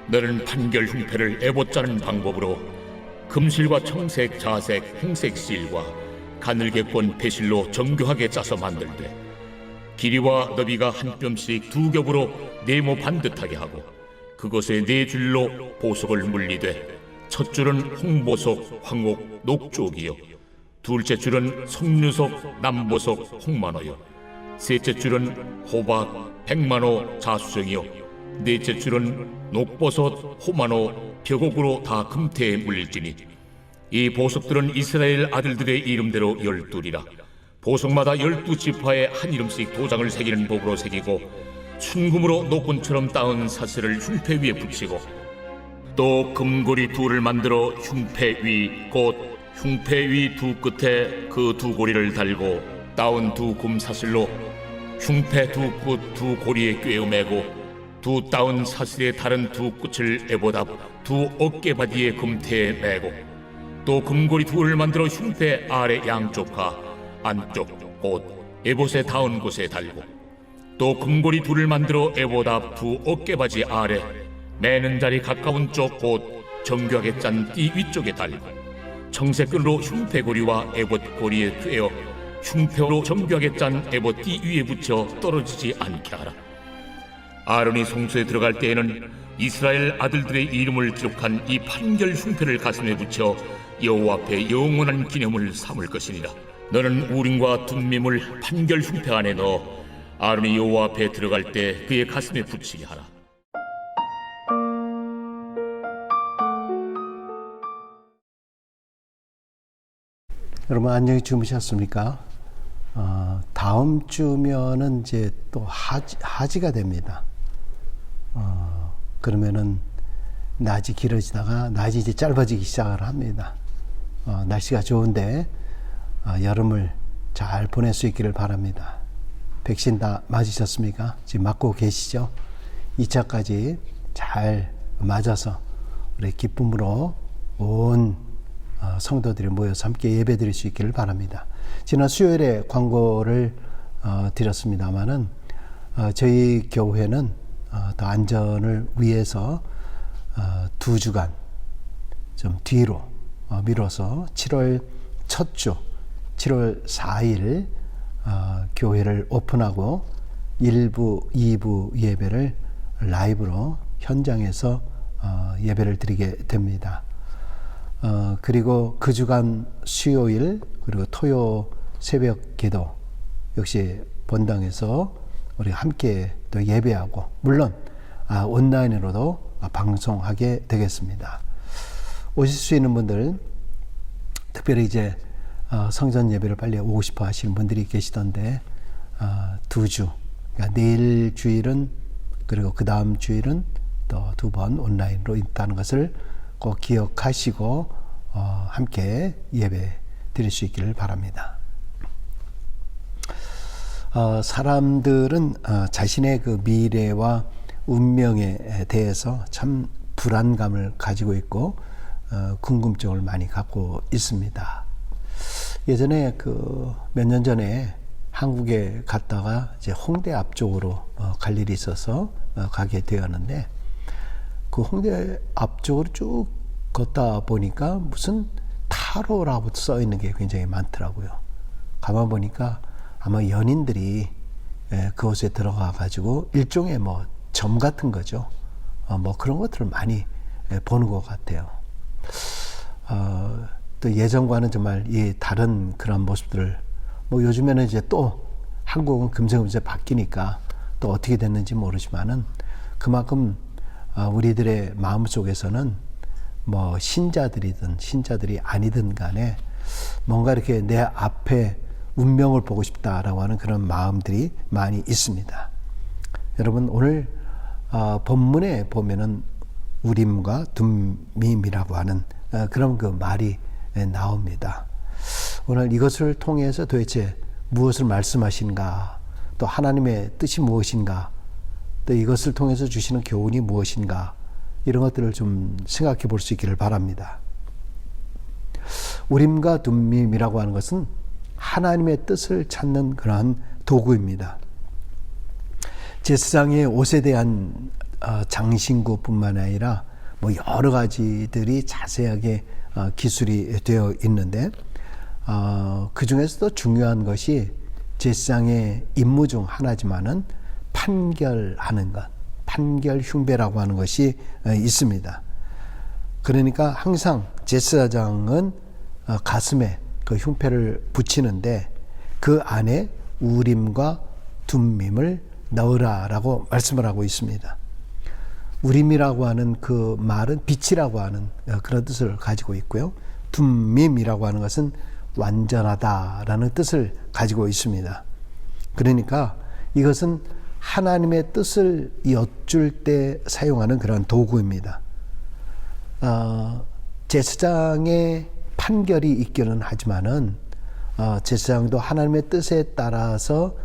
너는 판결 흉패를 에봇 짜는 방법으로 금실과 청색, 자색, 홍색 실과 가늘게꼰 배실로 정교하게 짜서 만들되 길이와 너비가 한 뼘씩 두 겹으로 네모 반듯하게 하고 그것에 네 줄로 보석을 물리되 첫 줄은 홍보석, 황옥, 녹쪽이요 둘째 줄은 석류석, 남보석, 홍만호요 셋째 줄은 호박, 백만호, 자수정이요 넷째 줄은 녹버섯, 호만호, 벽옥으로 다 금태에 물릴지니 이 보석들은 이스라엘 아들들의 이름대로 12이라 보석마다 12지파에 한 이름씩 도장을 새기는 법으로 새기고 순금으로 노끈처럼 따은 사슬을 흉패 위에 붙이고 또 금고리 둘을 만들어 흉패 위 곧 흉패 위 두 끝에 그 두 고리를 달고 따은 두 금사슬로 흉패 두 끝 두 고리에 꿰어매고 두 따은 사슬의 다른 두 끝을 에봇 앞 두 어깨바디에 금태에 매고 또 금고리 둘을 만들어 흉패 아래 양쪽과 안쪽 곧 에봇에 닿은 곳에 달고 또 금고리 둘을 만들어 에봇 앞 두 어깨바지 아래 매는 자리 가까운 쪽 곧 정교하게 짠 띠 위쪽에 달고 청색끈으로 흉패고리와 에봇 고리에 꿰어 흉패로 정교하게 짠 에봇 띠 위에 붙여 떨어지지 않게 하라. 아론이 성소에 들어갈 때에는 이스라엘 아들들의 이름을 기록한 이 판결 흉패를 가슴에 붙여 여호와 앞에 영원한 기념을 삼을 것이니라. 너는 우림과 둠밈을 판결 흉패 안에 넣어 아론이 여호와 앞에 들어갈 때 그의 가슴에 붙이게 하라. 여러분 안녕히 주무셨습니까? 다음 주면은 이제 또 하지가 됩니다. 그러면은 낮이 길어지다가 낮이 이제 짧아지기 시작을 합니다. 날씨가 좋은데 여름을 잘 보낼 수 있기를 바랍니다. 백신 다 맞으셨습니까? 지금 맞고 계시죠? 2차까지 잘 맞아서 우리 기쁨으로 온 성도들이 모여서 함께 예배 드릴 수 있기를 바랍니다. 지난 수요일에 광고를 드렸습니다마는 저희 교회는 더 안전을 위해서 2주간 좀 뒤로 미뤄서 7월 첫 주 7월 4일 교회를 오픈하고 1부, 2부 예배를 라이브로 현장에서 예배를 드리게 됩니다. 그리고 그 주간 수요일 그리고 토요 새벽 기도 역시 본당에서 우리 함께 또 예배하고 물론 온라인으로도 방송하게 되겠습니다. 오실 수 있는 분들 특별히 이제 성전 예배를 빨리 오고 싶어 하시는 분들이 계시던데 2주 그러니까 내일 주일은 그리고 그 다음 주일은 또 2번 온라인으로 있다는 것을 꼭 기억하시고 함께 예배 드릴 수 있기를 바랍니다. 사람들은 자신의 그 미래와 운명에 대해서 참 불안감을 가지고 있고 궁금증을 많이 갖고 있습니다. 예전에 몇 년 전에 한국에 갔다가 이제 홍대 앞쪽으로 갈 일이 있어서 가게 되었는데 그 홍대 앞쪽으로 쭉 걷다 보니까 무슨 타로라고 써 있는 게 굉장히 많더라고요. 가만 보니까 아마 연인들이 그곳에 들어가 가지고 일종의 뭐 점 같은 거죠. 뭐 그런 것들을 많이 보는 것 같아요. 또 예전과는 정말 다른 그런 모습들을 뭐 요즘에는 이제 또 한국은 금세금세 바뀌니까 또 어떻게 됐는지 모르지만은 그만큼 우리들의 마음 속에서는 뭐 신자들이든 신자들이 아니든 간에 뭔가 이렇게 내 앞에 운명을 보고 싶다라고 하는 그런 마음들이 많이 있습니다. 여러분 오늘 본문에 보면은 우림과 둠밈이라고 하는 그런 그 말이 나옵니다. 오늘 이것을 통해서 도대체 무엇을 말씀하신가, 또 하나님의 뜻이 무엇인가, 또 이것을 통해서 주시는 교훈이 무엇인가, 이런 것들을 좀 생각해 볼 수 있기를 바랍니다. 우림과 둠밈이라고 하는 것은 하나님의 뜻을 찾는 그러한 도구입니다. 제사장의 옷에 대한 장신구뿐만 아니라 뭐 여러 가지들이 자세하게 기술이 되어 있는데 그 중에서도 중요한 것이 제사장의 임무 중 하나지만은 판결하는 것, 판결 흉배라고 하는 것이 있습니다. 그러니까 항상 제사장은 가슴에 그 흉패를 붙이는데 그 안에 우림과 둠밈을 넣으라라고 말씀을 하고 있습니다. 우림이라고 하는 그 말은 빛이라고 하는 그런 뜻을 가지고 있고요. 둠밈이라고 하는 것은 완전하다라는 뜻을 가지고 있습니다. 그러니까 이것은 하나님의 뜻을 엿줄 때 사용하는 그런 도구입니다. 제사장의 판결이 있기는 하지만은 제사장도 하나님의 뜻에 따라서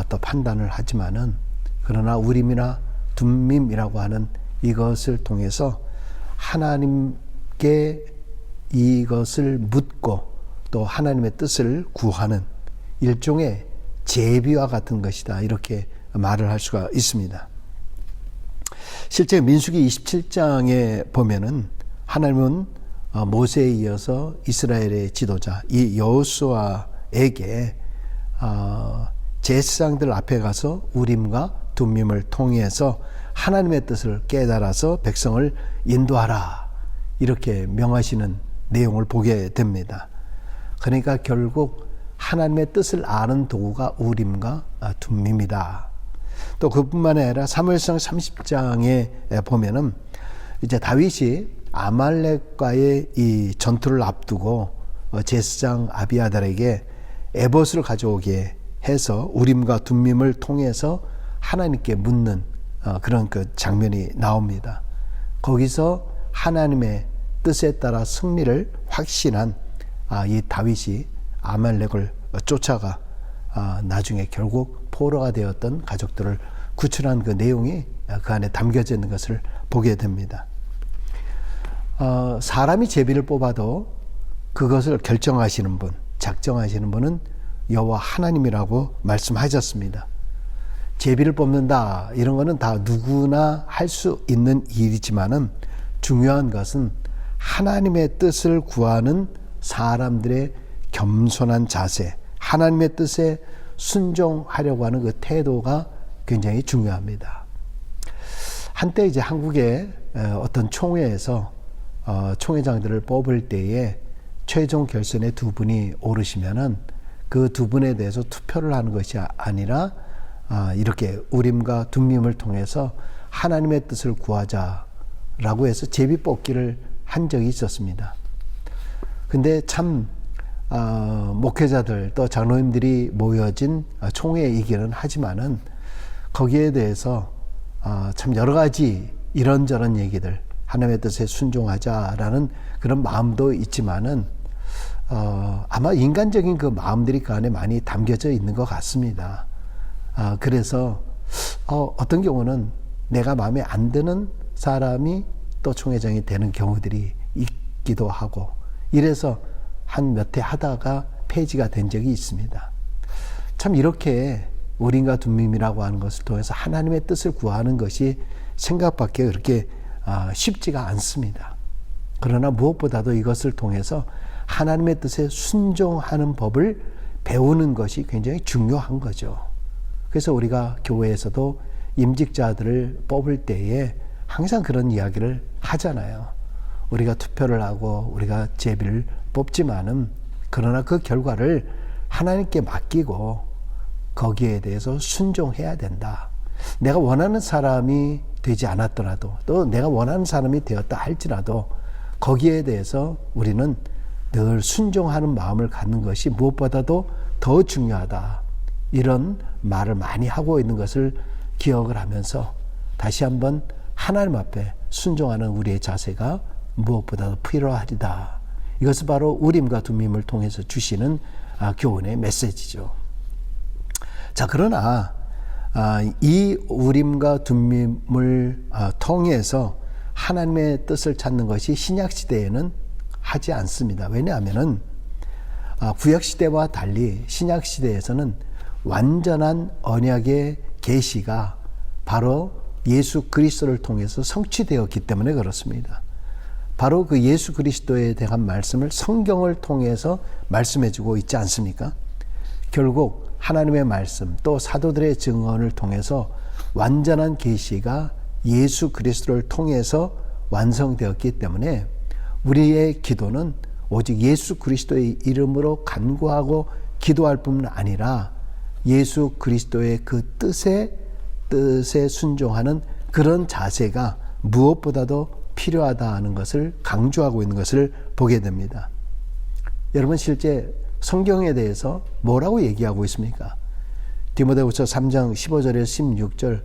또 판단을 하지만은 그러나 우림이나 둠밈이라고 하는 이것을 통해서 하나님께 이것을 묻고 또 하나님의 뜻을 구하는 일종의 제비와 같은 것이다, 이렇게 말을 할 수가 있습니다. 실제 민수기 27장에 보면은 하나님은 모세에 이어서 이스라엘의 지도자 이 여호수아에게 제사장들 앞에 가서 우림과 둠밈을 통해서 하나님의 뜻을 깨달아서 백성을 인도하라, 이렇게 명하시는 내용을 보게 됩니다. 그러니까 결국 하나님의 뜻을 아는 도구가 우림과 둠밈이다. 또 그뿐만 아니라 사무엘상 30장에 보면은 이제 다윗이 아말렉과의 이 전투를 앞두고 제사장 아비아달에게 에봇을 가져오게 해서 우림과 둠밈을 통해서 하나님께 묻는 그런 그 장면이 나옵니다. 거기서 하나님의 뜻에 따라 승리를 확신한 이 다윗이 아말렉을 쫓아가 나중에 결국 포로가 되었던 가족들을 구출한 그 내용이 그 안에 담겨져 있는 것을 보게 됩니다. 사람이 제비를 뽑아도 그것을 결정하시는 분, 작정하시는 분은 여호와 하나님이라고 말씀하셨습니다. 제비를 뽑는다, 이런 거는 다 누구나 할 수 있는 일이지만은 중요한 것은 하나님의 뜻을 구하는 사람들의 겸손한 자세, 하나님의 뜻에 순종하려고 하는 그 태도가 굉장히 중요합니다. 한때 이제 한국의 어떤 총회에서 총회장들을 뽑을 때에 최종 결선에 두 분이 오르시면은 그 두 분에 대해서 투표를 하는 것이 아니라 이렇게 우림과 둠밈을 통해서 하나님의 뜻을 구하자라고 해서 제비 뽑기를 한 적이 있었습니다. 근데 참 목회자들 또 장로님들이 모여진 총회이기는 하지만은 거기에 대해서 참 여러 가지 이런저런 얘기들, 하나님의 뜻에 순종하자라는 그런 마음도 있지만은 아마 인간적인 그 마음들이 그 안에 많이 담겨져 있는 것 같습니다. 그래서 어떤 경우는 내가 마음에 안 드는 사람이 또 총회장이 되는 경우들이 있기도 하고, 이래서 한 몇 해 하다가 폐지가 된 적이 있습니다. 참 이렇게 우림과 둠밈이라고 하는 것을 통해서 하나님의 뜻을 구하는 것이 생각밖에 그렇게 쉽지가 않습니다. 그러나 무엇보다도 이것을 통해서 하나님의 뜻에 순종하는 법을 배우는 것이 굉장히 중요한 거죠. 그래서 우리가 교회에서도 임직자들을 뽑을 때에 항상 그런 이야기를 하잖아요. 우리가 투표를 하고 우리가 제비를 뽑지만은 그러나 그 결과를 하나님께 맡기고 거기에 대해서 순종해야 된다. 내가 원하는 사람이 되지 않았더라도 또 내가 원하는 사람이 되었다 할지라도 거기에 대해서 우리는 늘 순종하는 마음을 갖는 것이 무엇보다도 더 중요하다. 이런 말을 많이 하고 있는 것을 기억을 하면서 다시 한번 하나님 앞에 순종하는 우리의 자세가 무엇보다도 필요하리다. 이것은 바로 우림과 둠밈을 통해서 주시는 교훈의 메시지죠. 자, 그러나 이 우림과 둠밈을 통해서 하나님의 뜻을 찾는 것이 신약시대에는 하지 않습니다. 왜냐하면은 구약시대와 달리 신약시대에서는 완전한 언약의 계시가 바로 예수 그리스도를 통해서 성취되었기 때문에 그렇습니다. 바로 그 예수 그리스도에 대한 말씀을 성경을 통해서 말씀해주고 있지 않습니까? 결국 하나님의 말씀 또 사도들의 증언을 통해서 완전한 계시가 예수 그리스도를 통해서 완성되었기 때문에 우리의 기도는 오직 예수 그리스도의 이름으로 간구하고 기도할 뿐만 아니라 예수 그리스도의 그 뜻에 순종하는 그런 자세가 무엇보다도 필요하다는 것을 강조하고 있는 것을 보게 됩니다. 여러분, 실제 성경에 대해서 뭐라고 얘기하고 있습니까? 디모데후서 3장 15절에서 16절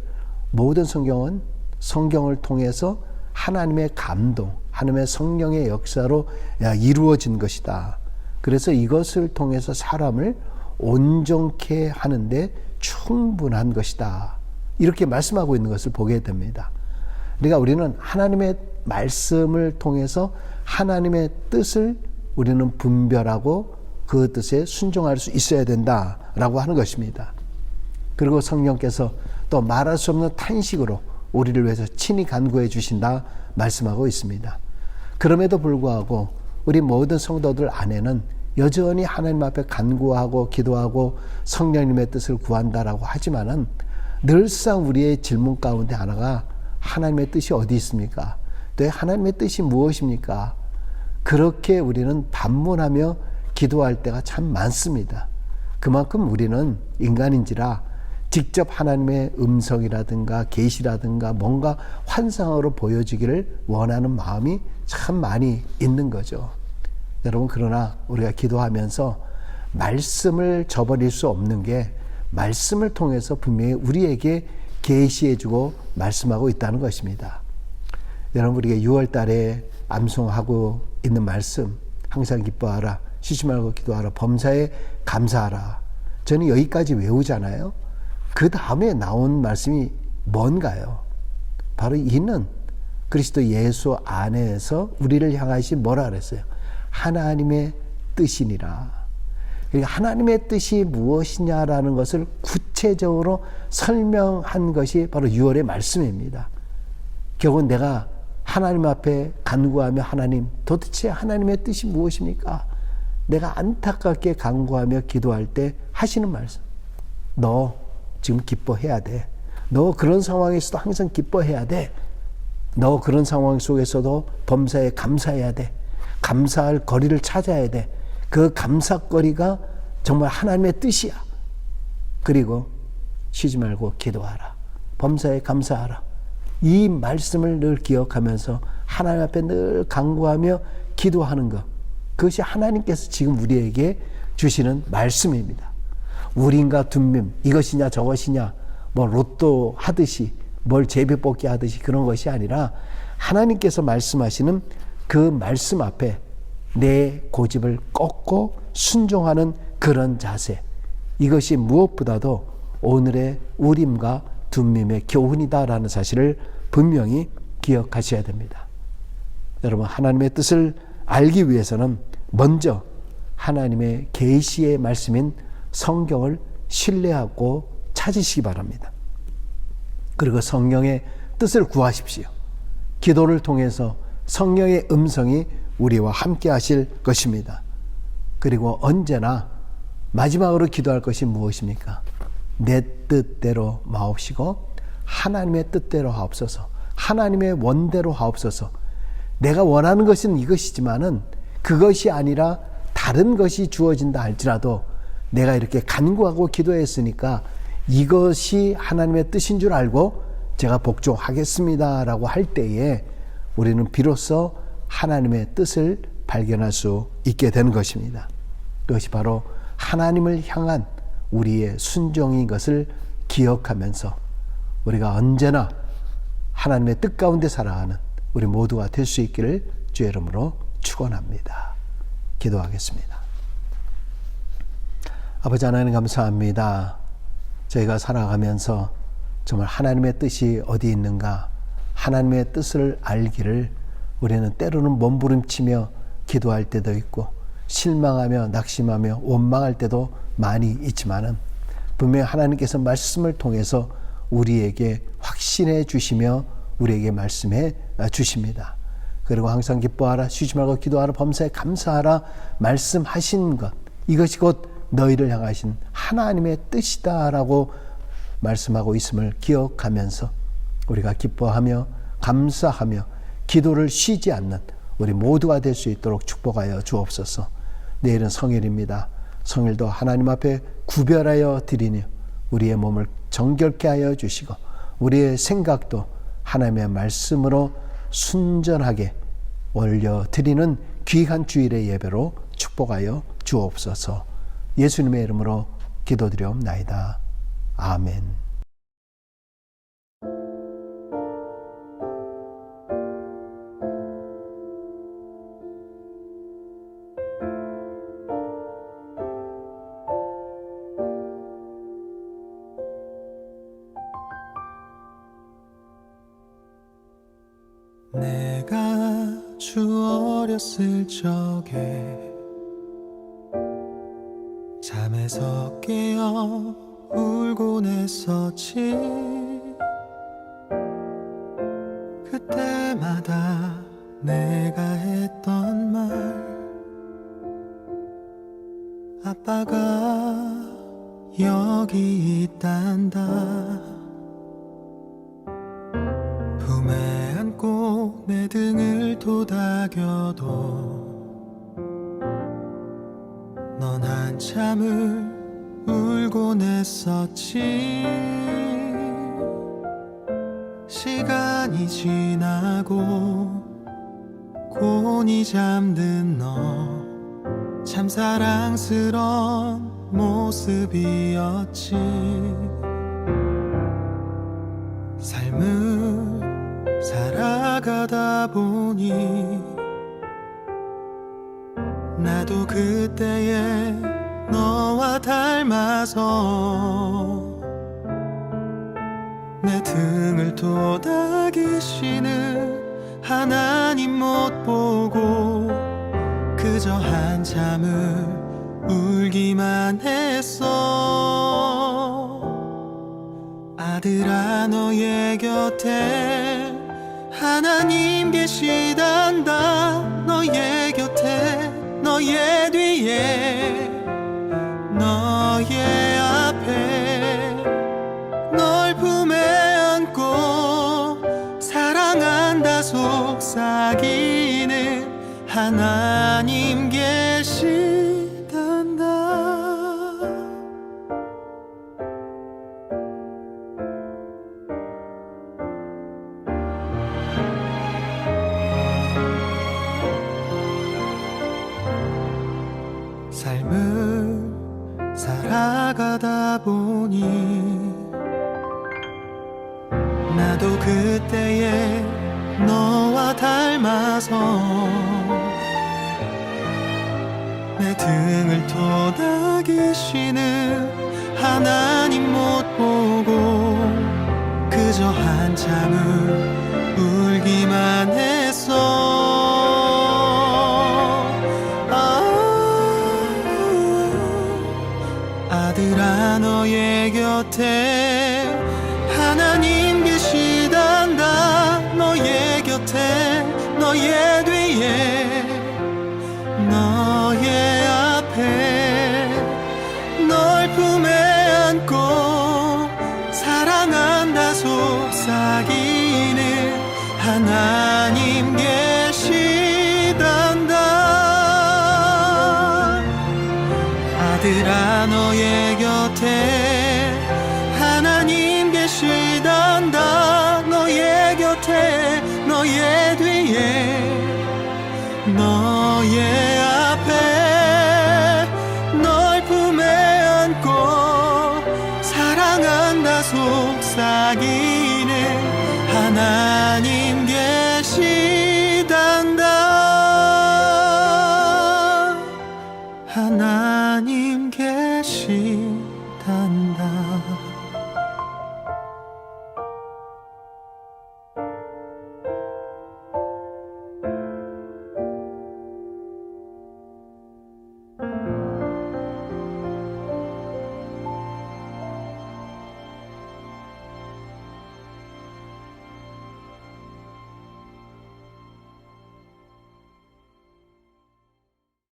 모든 성경은 성경을 통해서 하나님의 감동, 하나님의 성령의 역사로 이루어진 것이다. 그래서 이것을 통해서 사람을 온전케 하는데 충분한 것이다. 이렇게 말씀하고 있는 것을 보게 됩니다. 그러니까 우리는 하나님의 말씀을 통해서 하나님의 뜻을 우리는 분별하고 그 뜻에 순종할 수 있어야 된다라고 하는 것입니다. 그리고 성령께서 또 말할 수 없는 탄식으로 우리를 위해서 친히 간구해 주신다 말씀하고 있습니다. 그럼에도 불구하고 우리 모든 성도들 안에는 여전히 하나님 앞에 간구하고 기도하고 성령님의 뜻을 구한다라고 하지만은 늘상 우리의 질문 가운데 하나가 하나님의 뜻이 어디 있습니까? 또 하나님의 뜻이 무엇입니까? 그렇게 우리는 반문하며 기도할 때가 참 많습니다. 그만큼 우리는 인간인지라 직접 하나님의 음성이라든가 계시라든가 뭔가 환상으로 보여지기를 원하는 마음이 참 많이 있는 거죠. 여러분, 그러나 우리가 기도하면서 말씀을 저버릴 수 없는 게 말씀을 통해서 분명히 우리에게 계시해주고 말씀하고 있다는 것입니다. 여러분, 우리가 6월 달에 암송하고 있는 말씀, 항상 기뻐하라, 쉬지 말고 기도하라, 범사에 감사하라. 저는 여기까지 외우잖아요. 그 다음에 나온 말씀이 뭔가요? 바로 이는 그리스도 예수 안에서 우리를 향하신 뭐라 그랬어요? 하나님의 뜻이니라. 그러니까 하나님의 뜻이 무엇이냐라는 것을 구체적으로 설명한 것이 바로 6월의 말씀입니다. 결국 내가 하나님 앞에 간구하며 하나님, 도대체 하나님의 뜻이 무엇입니까? 내가 안타깝게 간구하며 기도할 때 하시는 말씀. 너 지금 기뻐해야 돼. 너 그런 상황에서도 항상 기뻐해야 돼. 너 그런 상황 속에서도 범사에 감사해야 돼. 감사할 거리를 찾아야 돼. 그 감사거리가 정말 하나님의 뜻이야. 그리고 쉬지 말고 기도하라. 범사에 감사하라. 이 말씀을 늘 기억하면서 하나님 앞에 늘 간구하며 기도하는 것. 그것이 하나님께서 지금 우리에게 주시는 말씀입니다. 우린가 둔밈, 이것이냐 저것이냐, 뭐 로또 하듯이, 뭘 제비뽑기 하듯이 그런 것이 아니라 하나님께서 말씀하시는 그 말씀 앞에 내 고집을 꺾고 순종하는 그런 자세. 이것이 무엇보다도 오늘의 우림과 둔밈의 교훈이다라는 사실을 분명히 기억하셔야 됩니다. 여러분, 하나님의 뜻을 알기 위해서는 먼저 하나님의 계시의 말씀인 성경을 신뢰하고 찾으시기 바랍니다. 그리고 성령의 뜻을 구하십시오. 기도를 통해서 성령의 음성이 우리와 함께 하실 것입니다. 그리고 언제나 마지막으로 기도할 것이 무엇입니까? 내 뜻대로 마옵시고 하나님의 뜻대로 하옵소서. 하나님의 원대로 하옵소서. 내가 원하는 것은 이것이지만은 그것이 아니라 다른 것이 주어진다 할지라도 내가 이렇게 간구하고 기도했으니까 이것이 하나님의 뜻인 줄 알고 제가 복종하겠습니다라고 할 때에 우리는 비로소 하나님의 뜻을 발견할 수 있게 되는 것입니다. 그것이 바로 하나님을 향한 우리의 순종인 것을 기억하면서 우리가 언제나 하나님의 뜻 가운데 살아가는 우리 모두가 될 수 있기를 주의 이름으로 축원합니다. 기도하겠습니다. 아버지 하나님, 감사합니다. 저희가 살아가면서 정말 하나님의 뜻이 어디 있는가, 하나님의 뜻을 알기를 우리는 때로는 몸부림치며 기도할 때도 있고 실망하며 낙심하며 원망할 때도 많이 있지만은 분명히 하나님께서 말씀을 통해서 우리에게 확실히 확신해 주시며 우리에게 말씀해 주십니다. 그리고 항상 기뻐하라, 쉬지 말고 기도하라, 범사에 감사하라 말씀하신 것, 이것이 곧 너희를 향하신 하나님의 뜻이다라고 말씀하고 있음을 기억하면서 우리가 기뻐하며 감사하며 기도를 쉬지 않는 우리 모두가 될 수 있도록 축복하여 주옵소서. 내일은 성일입니다. 성일도 하나님 앞에 구별하여 드리니 우리의 몸을 정결케 하여 주시고 우리의 생각도 하나님의 말씀으로 순전하게 올려드리는 귀한 주일의 예배로 축복하여 주옵소서. 예수님의 이름으로 기도드리옵나이다. 아멘. 내가 주 어렸을 적에 잠에서 깨어 울곤 했었지. 그때마다 내가 했던 말, 아빠가 여기 있단다. 품에 안고 내 등을 토닥여도 넌 한참을 울곤 했었지. 시간이 지나고 곤히 잠든 너, 참 사랑스러운 모습이었지. 삶을 살아가다 보니 나도 그때의 너와 닮아서 내 등을 토닥이시는 하나님 못 보고 그저 한참을 울기만 했어. 아들아, 너의 곁에 하나님 계시단다. 너의 곁에, 너의 뒤에, 너의 앞에, 널 품에 안고 사랑한다 속삭이는 하나님 계시단다. 삶을 살아가다 보니 나도 그때의 너와 닮아서 내 등을 토닥이시는 하나님 못 보고 그저 한참을 울기만 했어. 아들아, 너의 곁에 하나님 계시단다. 너의 곁에, 너의 뒤에, 너의 앞에, 널 품에 안고 사랑한다 속삭이는 하나님 계시단다. 아들아, 너의 곁에 하나님 계시단다. 너의 곁에, 너의 뒤에, 너의 앞에, 널 품에 안고 사랑한다 속삭이는 하나님 계시단다.